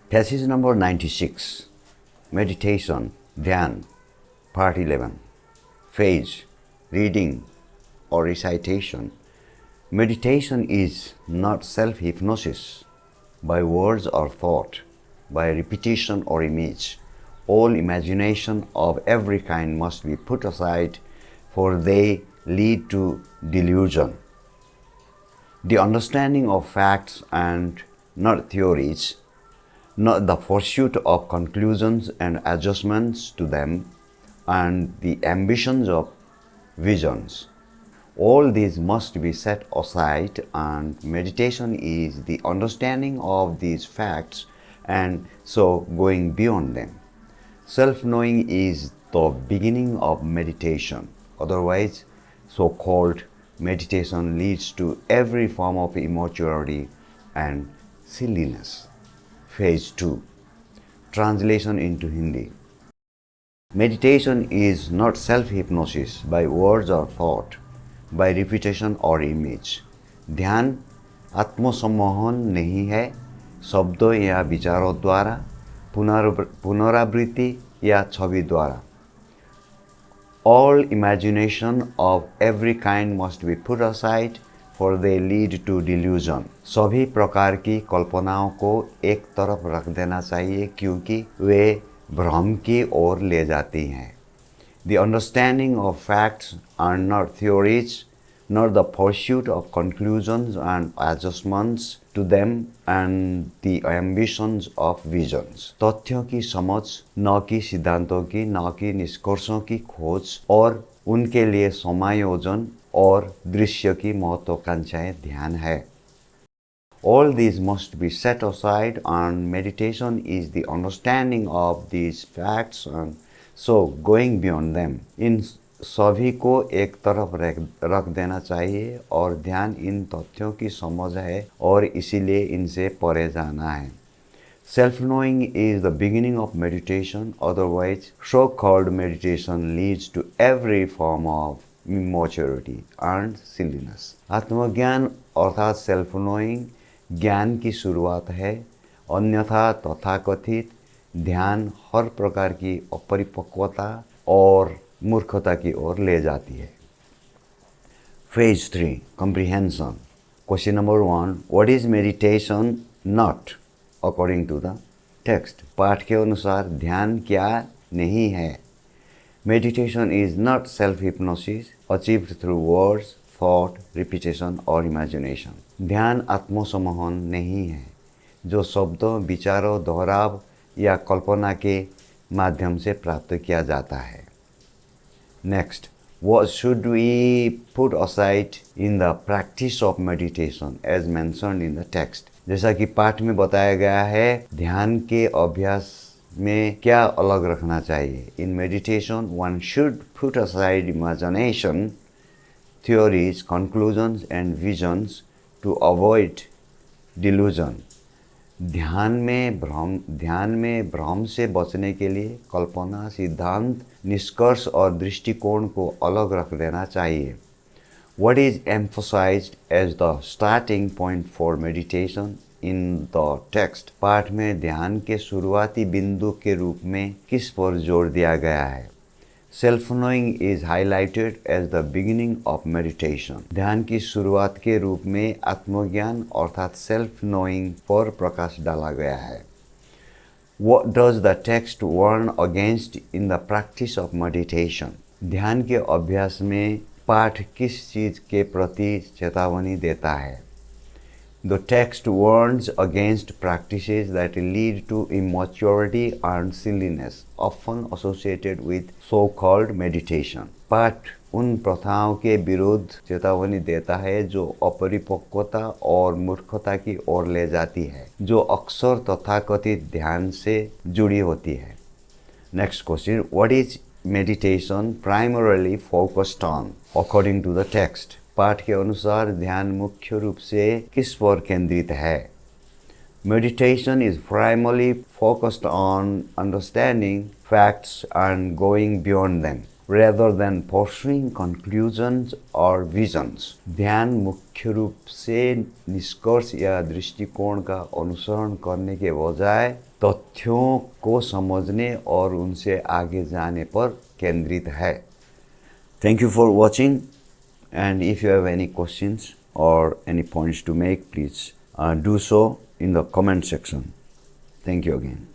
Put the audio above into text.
Thesis number 96, Meditation, Dhyan, Part 11. Phase, Reading or Recitation. Meditation is not self-hypnosis by words or thought, by repetition or image. All imagination of every kind must be put aside, for they lead to delusion. The understanding of facts and not theories, not the pursuit of conclusions and adjustments to them, and the ambitions of visions. All these must be set aside, and meditation is the understanding of these facts and so going beyond them. Self-knowing is the beginning of meditation. Otherwise, so-called meditation leads to every form of immaturity and silliness. Phase 2. Translation into Hindi. Meditation is not self-hypnosis by words or thought, by repetition or image. ध्यान आत्मसम्मोहन नहीं है शब्दों या विचारों द्वारा, पुनरावृत्ति या छवि द्वारा. All imagination of every kind must be put aside, for they lead to delusion. सभी प्रकार की कल्पनाओं को एक तरफ रख देना चाहिए, क्योंकि वे भ्रम की ओर ले जाती हैं. The understanding of facts are not theories, nor the pursuit of conclusions and adjustments to them, and the ambitions of visions. तथ्यों की समझ, न कि सिद्धांतों की, न कि निष्कर्षों की खोज और उनके लिए समायोजन और दृश्य की महत्वाकांक्षाएं ध्यान है. All these must be set aside, and meditation is the understanding of these facts and so going beyond them. इन सभी को एक तरफ रख देना चाहिए और ध्यान इन तथ्यों की समझ है और इसीलिए इनसे परे जाना है. Self-knowing is the beginning of meditation. Otherwise, so-called meditation leads to every form of immaturity and silliness. आत्मज्ञान अर्थात सेल्फ नोइंग ज्ञान की शुरुआत है, अन्यथा तथाकथित ध्यान हर प्रकार की अपरिपक्वता और मूर्खता की ओर ले जाती है. Phase 3, Comprehension. Question number 1, what is meditation not according to the text? पाठ के अनुसार ध्यान क्या नहीं है? Meditation is not self-hypnosis achieved through words, thought, repetition or imagination. ध्यान आत्मसम्मोहन नहीं है जो शब्दों, विचारों, दोहराव या कल्पना के माध्यम से प्राप्त किया जाता है. Next, what should we put aside in the practice of meditation as mentioned in the text? जैसा कि पाठ में बताया गया है, ध्यान के अभ्यास में क्या अलग रखना चाहिए? In meditation, one should put aside imagination, theories, conclusions and visions to avoid delusion. ध्यान में भ्रम से बचने के लिए कल्पना, सिद्धांत, निष्कर्ष और दृष्टिकोण को अलग रख देना चाहिए. What is emphasized as the starting point for meditation in the text? पाठ में ध्यान के शुरुआती बिंदु के रूप में किस पर जोर दिया गया है? Self-knowing is highlighted as the beginning of meditation. ध्यान की शुरुआत के रूप में आत्मज्ञान अर्थात self-knowing पर प्रकाश डाला गया है. What does the text warn against in the practice of meditation? ध्यान के अभ्यास में पाठ किस चीज के प्रति चेतावनी देता है? The text warns against practices that lead to immaturity and silliness, often associated with so-called meditation. पाठ उन प्रथाओं के विरुद्ध चेतावनी देता है जो अपरिपक्वता और मूर्खता की ओर ले जाती है, जो अक्सर तथाकथित ध्यान से जुड़ी होती है. Next question, what is meditation primarily focused on according to the text? पाठ के अनुसार ध्यान मुख्य रूप से किस पर केंद्रित है? Meditation is primarily focused on understanding facts and going beyond them. rather than pursuing conclusions or visions. ध्यान मुख्य रूप से निष्कर्ष या दृष्टिकोण का अनुसरण करने के बजाय तथ्यों को समझने और उनसे आगे जाने पर केंद्रित है. Thank you for watching, and if you have any questions or any points to make, please do so in the comment section. Thank you again.